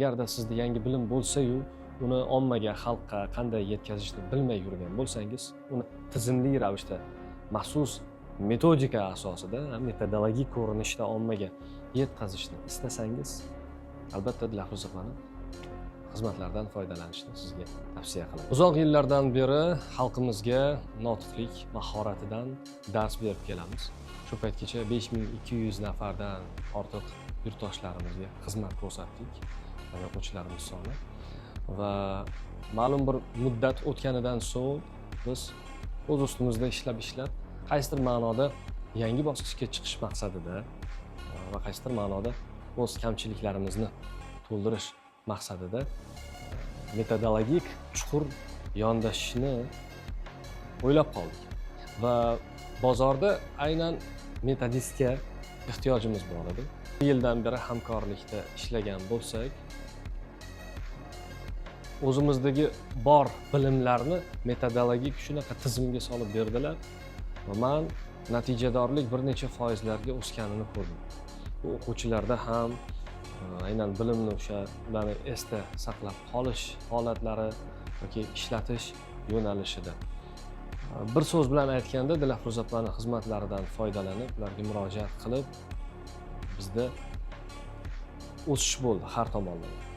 Agarda sizda yangi bilim bo'lsa-yu, uni ommaga, xalqqa qanday yetkazishni bilmay yurgan bo'lsangiz, uni tizimli ravishda, maxsus metodika asosida, metodologik ko'rinishda ommaga yetkazishni istasangiz, albatta Dilafruzovani xizmatlaridan foydalanishni sizga tavsiya qilaman. Uzoq yillardan beri xalqimizga notiqlik mahoratidan dars berib kelamiz. Shu paytgacha 5200 nafardan ortiq yurtdoshlarimizga xizmat ko'rsatdik. O'quvchilarimiz soni va ma'lum bir muddat o'tganidan so'ng biz o'z ustimizda ishlab qaysidir ma'noda yangi bosqichga chiqish maqsadida va qaysidir ma'noda o'z kamchiliklarimizni to'ldirish maqsadida metodologik chuqur yondashishni o'ylab qoldik va bozorda aynan metodistga ehtiyojimiz bor edi. Bir yildan beri hamkorlikda ishlagan bo'lsak, o'zimizdagi bor bilimlarni metodologik shunaqa tizimga solib berdilar va men natijadorlik bir necha foizlarga o'sganini ko'rdim. Bu o'quvchilarda ham aynan bilimni ularni esda saqlab qolish holatlari yoki ishlatish yo'nalishida. Bir so'z bilan aytganda, Dilafruzovani xizmatlaridan foydalanib, ularga murojaat qilib, bizda o'sish bo'ldi har tomonlama.